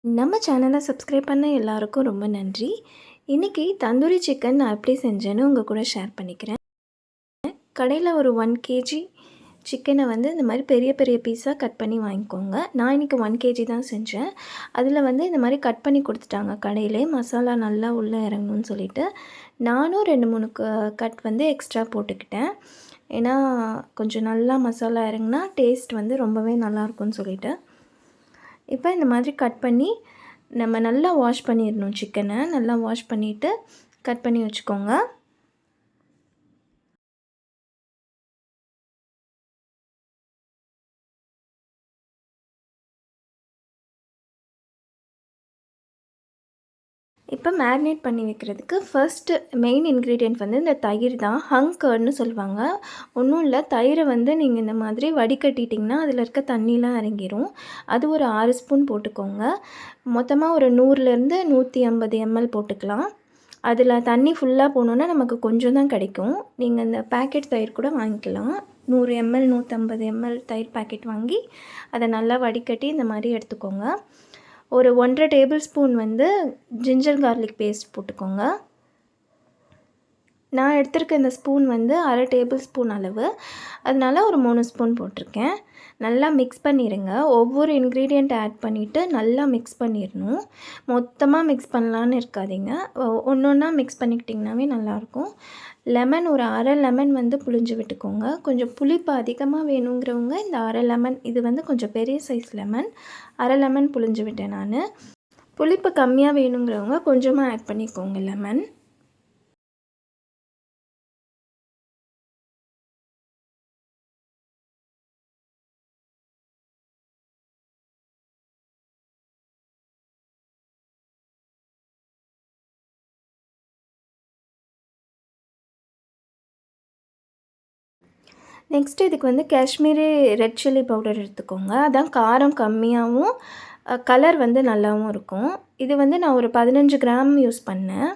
நம்ம சேனலை சப்ஸ்கிரைப் பண்ண எல்லாருக்கும் ரொம்ப நன்றி. இன்றைக்கி தந்தூரி சிக்கன் நான் எப்படி செஞ்சேன்னு உங்கள் கூட ஷேர் பண்ணிக்கிறேன். கடையில் ஒரு 1 கேஜி சிக்கனை வந்து இந்த மாதிரி பெரிய பெரிய பீஸாக கட் பண்ணி வாங்கிக்கோங்க. நான் இன்றைக்கி 1 கேஜி தான் செஞ்சேன். அதில் வந்து இந்த மாதிரி கட் பண்ணி கொடுத்துட்டாங்க கடையிலே, மசாலா நல்லா உள்ளே இறங்கணும்னு சொல்லிட்டு. நானும் 2 3 கட் வந்து எக்ஸ்ட்ரா போட்டுக்கிட்டேன். ஏன்னா கொஞ்சம் நல்லா மசாலா இறங்குனா டேஸ்ட் வந்து ரொம்பவே நல்லாயிருக்கும்னு சொல்லிட்டு. இப்போ இந்த மாதிரி கட் பண்ணி நம்ம நல்லா வாஷ் பண்ணிடணும். சிக்கனை நல்லா வாஷ் பண்ணிவிட்டு கட் பண்ணி வச்சுக்கோங்க. இப்போ மேரினேட் பண்ணி வைக்கிறதுக்கு ஃபர்ஸ்ட்டு மெயின் இன்க்ரீடியன்ட் வந்து இந்த தயிர் தான். ஹங் கர்ட்னு சொல்லுவாங்க. ஒன்றும் இல்லை, தயிரை வந்து நீங்கள் இந்த மாதிரி வடிகட்டிட்டிங்கன்னா அதில் இருக்க தண்ணிலாம் இறங்கிரும். அது ஒரு 6 ஸ்பூன் போட்டுக்கோங்க. மொத்தமாக ஒரு 100லேருந்து 150 ml போட்டுக்கலாம். அதில் தண்ணி ஃபுல்லாக போனோன்னா நமக்கு கொஞ்சம் தான் கிடைக்கும். நீங்கள் இந்த பேக்கெட் தயிர் கூட வாங்கிக்கலாம். 100 ml 150 ml தயிர் பேக்கெட் வாங்கி அதை நல்லா வடிகட்டி இந்த மாதிரி எடுத்துக்கோங்க. ஒரு 1 1/2 டேபிள் ஸ்பூன் வந்து ஜிஞ்சர் கார்லிக் பேஸ்ட் போட்டுக்கோங்க. நான் எடுத்திருக்க இந்த ஸ்பூன் வந்து 1/2 டேபிள் ஸ்பூன் அளவு, அதனால ஒரு 3 ஸ்பூன் போட்டிருக்கேன். நல்லா மிக்ஸ் பண்ணிடுங்க. ஒவ்வொரு இன்க்ரீடியண்ட் ஆட் பண்ணிவிட்டு நல்லா மிக்ஸ் பண்ணிடணும். மொத்தமாக மிக்ஸ் பண்ணலான்னு இருக்காதீங்க. ஒன்று ஒன்றா மிக்ஸ் பண்ணிக்கிட்டிங்கனாவே நல்லாயிருக்கும். லெமன் ஒரு 1/2 லெமன் வந்து புழிஞ்சு விட்டுக்கோங்க. கொஞ்சம் புளிப்பு அதிகமாக வேணுங்கிறவங்க இந்த 1/2 லெமன், இது வந்து கொஞ்சம் பெரிய சைஸ் லெமன், 1/2 லெமன் புழிஞ்சு விட்டேன் நான். புளிப்பு கம்மியாக வேணுங்கிறவங்க கொஞ்சமாக ஆட் பண்ணிக்கோங்க லெமன். நெக்ஸ்ட்டு இதுக்கு வந்து காஷ்மீரி ரெட் சில்லி பவுடர் எடுத்துக்கோங்க. அதான் காரம் கம்மியாகவும் கலர் வந்து நல்லாவும் இருக்கும். இது வந்து நான் ஒரு 15 கிராம் யூஸ் பண்ணேன்.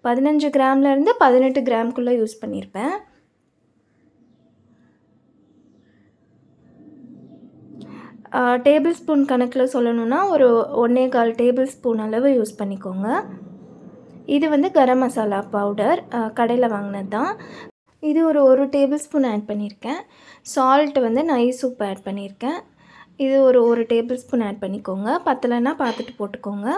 15 கிராம்லேருந்து 18 கிராம்குள்ளே யூஸ் பண்ணியிருப்பேன். டேபிள் ஸ்பூன் கணக்கில் சொல்லணுன்னா ஒரு 1 1/4 டேபிள் ஸ்பூன் அளவு யூஸ் பண்ணிக்கோங்க. இது வந்து கரம் மசாலா பவுடர், கடையில் வாங்கினது தான். இது ஒரு 1 டேபிள் ஸ்பூன் ஆட் பண்ணியிருக்கேன். சால்ட் வந்து நைஸ் உப்பு ஆட் பண்ணியிருக்கேன். இது ஒரு 1 டேபிள் ஸ்பூன் ஆட் பண்ணிக்கோங்க. பத்தலைன்னா பார்த்துட்டு போட்டுக்கோங்க.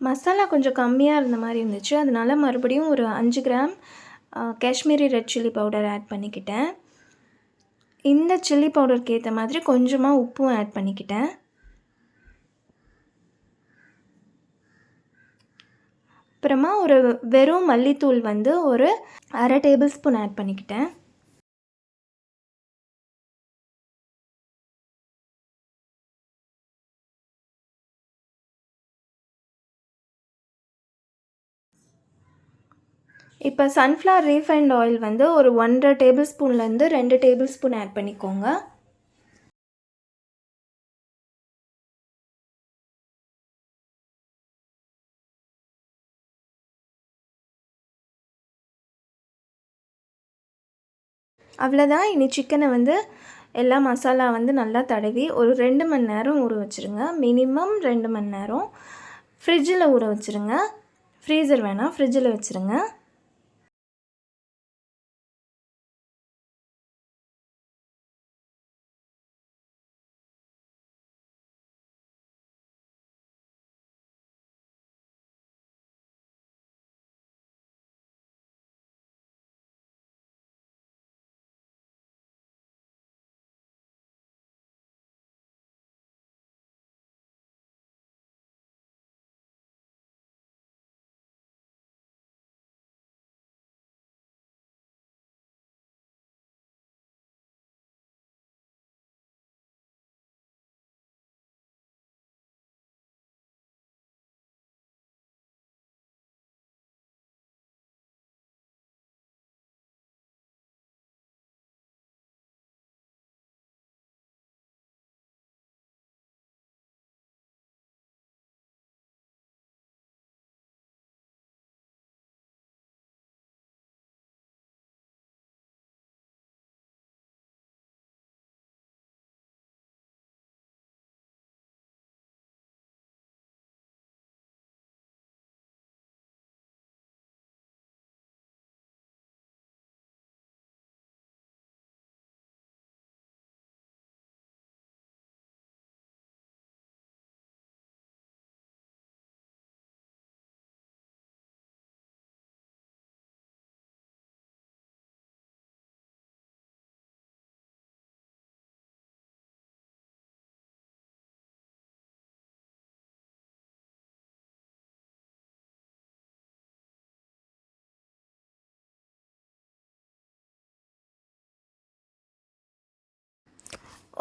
மசாலா கொஞ்சம் கம்மியாக இருந்த மாதிரி இருந்துச்சு. அதனால மறுபடியும் ஒரு 5 gram Kashmiri red chilli powder add பண்ணிக்கிட்டேன். இந்த சில்லி பவுடருக்கு ஏற்ற மாதிரி கொஞ்சமாக உப்பும் ஆட் பண்ணிக்கிட்டேன். அப்புறமா ஒரு வெறும் மல்லித்தூள் வந்து ஒரு 1/2 டேபிள் ஸ்பூன் ஆட் பண்ணிக்கிட்டேன். இப்போ சன்ஃப்ளவர் ரீஃபைண்ட் ஆயில் வந்து ஒரு 1 1/2 டேபிள் ஸ்பூன்லேருந்து 2 டேபிள் ஸ்பூன் ஆட் பண்ணிக்கோங்க. அவ்வளோதான். இனி சிக்கனை வந்து எல்லா மசாலா வந்து நல்லா தடவி ஒரு 2 மணி நேரம் ஊற வச்சுருங்க. மினிமம் 2 மணி நேரம். ஃப்ரிட்ஜில் ஊற வச்சுருங்க. ஃப்ரீசர் வேணாம், ஃப்ரிட்ஜில் வச்சுருங்க.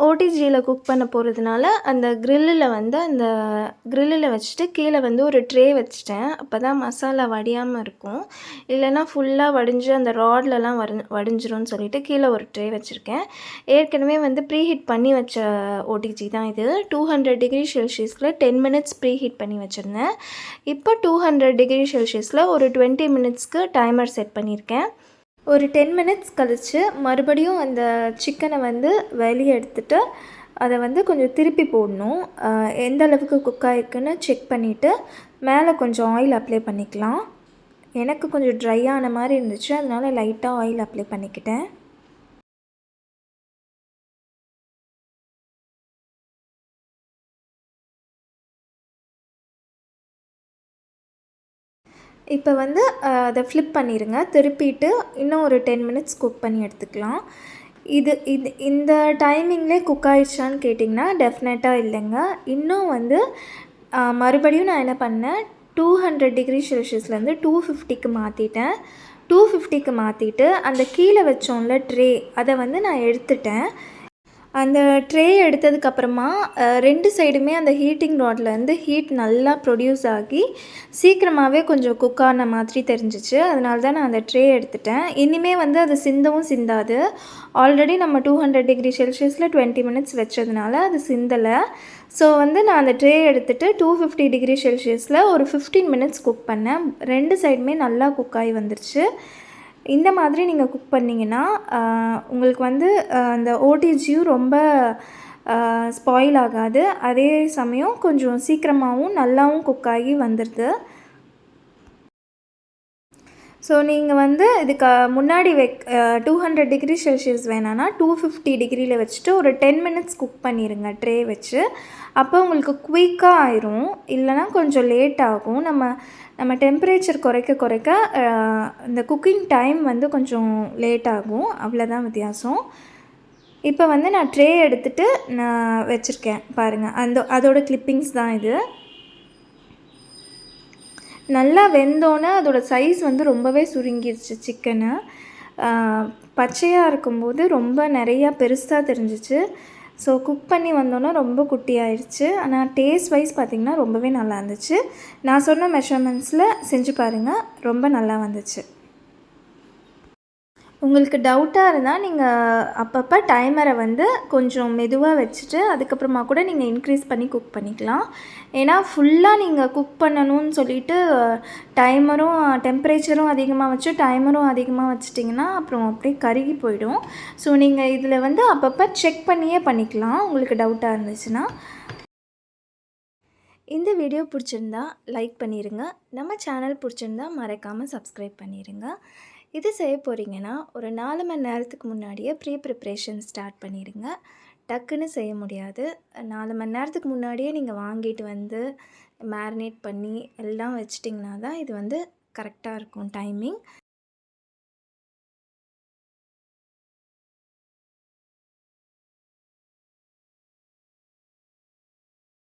ஓடிஜியில் குக் பண்ண போகிறதுனால அந்த கிரில்லில் வச்சுட்டு கீழே வந்து ஒரு ட்ரே வச்சுட்டேன். அப்போ தான் மசாலா வடியாமல் இருக்கும். இல்லைன்னா ஃபுல்லாக வடிஞ்சு அந்த ராட்லலாம் வடிஞ்சிரும்னு சொல்லிட்டு கீழே ஒரு ட்ரே வச்சுருக்கேன். ஏற்கனவே வந்து ப்ரீஹீட் பண்ணி வச்ச ஓடிஜி தான் இது. 200 டிகிரி செல்சியஸில் 10 மினிட்ஸ் ப்ரீஹீட் பண்ணி வச்சுருந்தேன். இப்போ 200 டிகிரி செல்சியஸில் ஒரு 20 மினிட்ஸ்க்கு டைமர் செட் பண்ணியிருக்கேன். ஒரு 10 மினிட்ஸ் கழித்து மறுபடியும் அந்த சிக்கனை வந்து வெளியே எடுத்துகிட்டு அதை வந்து கொஞ்சம் திருப்பி போடணும். எந்த அளவுக்கு குக் ஆகிருக்குன்னு செக் பண்ணிவிட்டு மேலே கொஞ்சம் ஆயில் அப்ளை பண்ணிக்கலாம். எனக்கு கொஞ்சம் ட்ரை ஆன மாதிரி இருந்துச்சு, அதனால் லைட்டாக ஆயில் அப்ளை பண்ணிக்கிட்டேன். இப்போ வந்து அதை ஃப்ளிப் பண்ணிடுங்க. திருப்பிட்டு இன்னும் ஒரு 10 மினிட்ஸ் குக் பண்ணி எடுத்துக்கலாம். இந்த டைமிங்லேயே குக் ஆகிடுச்சான்னு கேட்டிங்கன்னா டெஃபினட்டாக இல்லைங்க. இன்னும் வந்து மறுபடியும் நான் என்ன பண்ணேன், 200 டிகிரி செல்சியஸ்லேருந்து 250க்கு மாற்றிட்டேன். 250க்கு மாற்றிட்டு அந்த கீழே வச்சோம்ல ட்ரே, அதை வந்து நான் எடுத்துட்டேன். அந்த ட்ரே எடுத்ததுக்கப்புறமா 2 சைடுமே அந்த ஹீட்டிங் ராட்லேருந்து ஹீட் நல்லா ப்ரொடியூஸ் ஆகி சீக்கிரமாகவே கொஞ்சம் குக் ஆன மாதிரி தெரிஞ்சிச்சு. அதனால தான் நான் அந்த ட்ரே எடுத்துட்டேன். இனிமேல் வந்து அது சிந்தவும் சிந்தாது. ஆல்ரெடி நம்ம 200 டிகிரி செல்சியஸில் 20 மினிட்ஸ் வச்சதுனால அது சிந்தலை. ஸோ வந்து நான் அந்த ட்ரே எடுத்துகிட்டு 250 டிகிரி செல்சியஸில் ஒரு 15 மினிட்ஸ் குக் பண்ணேன். 2 சைடுமே நல்லா குக் ஆகி வந்துருச்சு. இந்த மாதிரி நீங்கள் குக் பண்ணிங்கன்னா உங்களுக்கு வந்து அந்த ஓடிஜியும் ரொம்ப ஸ்பாயில் ஆகாது. அதே சமயம் கொஞ்சம் சீக்கிரமாகவும் நல்லாவும் குக் ஆகி வந்துடுது. ஸோ நீங்கள் வந்து இதுக்கு முன்னாடி 200 டிகிரி செல்சியஸ் வேணான்னா 250 டிகிரியில் வச்சுட்டு ஒரு 10 மினிட்ஸ் குக் பண்ணிடுங்க ட்ரே வச்சு. அப்போ உங்களுக்கு குயிக்காக ஆயிரும். இல்லைனா கொஞ்சம் லேட் ஆகும். நம்ம டெம்பரேச்சர் குறைக்க இந்த குக்கிங் டைம் வந்து கொஞ்சம் லேட் ஆகும். அவ்வளோதான் வித்தியாசம். இப்போ வந்து நான் ட்ரே எடுத்துகிட்டு நான் வச்சுருக்கேன் பாருங்கள். அதோட கிளிப்பிங்ஸ் தான் இது. நல்லா வெந்தோன்னே அதோடய சைஸ் வந்து ரொம்பவே சுருங்கிருச்சு சிக்கனு. பச்சையாக இருக்கும்போது ரொம்ப நிறையா பெருசாக தெரிஞ்சிச்சு. ஸோ குக் பண்ணி வந்தோன்னே ரொம்ப குட்டியாயிருச்சு. ஆனால் டேஸ்ட் வைஸ் பார்த்திங்கன்னா ரொம்பவே நல்லா இருந்துச்சு. நான் சொன்ன மெஷர்மெண்ட்ஸில் செஞ்சு பாருங்கள், ரொம்ப நல்லா வந்துச்சு. உங்களுக்கு டவுட்டாக இருந்தால் நீங்கள் அப்பப்போ டைமரை வந்து கொஞ்சம் மெதுவாக வச்சுட்டு அதுக்கப்புறமா கூட நீங்கள் இன்க்ரீஸ் பண்ணி குக் பண்ணிக்கலாம். ஏன்னா ஃபுல்லாக நீங்கள் குக் பண்ணணும்னு சொல்லிவிட்டு டெம்பரேச்சரும் அதிகமாக வச்சு டைமரும் அதிகமாக வச்சிட்டிங்கன்னா அப்புறம் அப்படியே கருகி போயிடும். ஸோ நீங்கள் இதில் வந்து அப்பப்போ செக் பண்ணியே பண்ணிக்கலாம் உங்களுக்கு டவுட்டாக இருந்துச்சுன்னா. இந்த வீடியோ பிடிச்சிருந்தா லைக் பண்ணிடுங்க. நம்ம சேனல் பிடிச்சிருந்தா மறக்காமல் சப்ஸ்கிரைப் பண்ணிடுங்க. இது செய்ய போகிறீங்கன்னா ஒரு 4 மணி நேரத்துக்கு முன்னாடியே ப்ரிப்ரேஷன் ஸ்டார்ட் பண்ணிடுங்க. டக்குன்னு செய்ய முடியாது. 4 மணி நேரத்துக்கு முன்னாடியே நீங்கள் வாங்கிட்டு வந்து மேரினேட் பண்ணி எல்லாம் வச்சிட்டிங்கன்னா தான் இது வந்து கரெக்டாக இருக்கும் டைமிங்.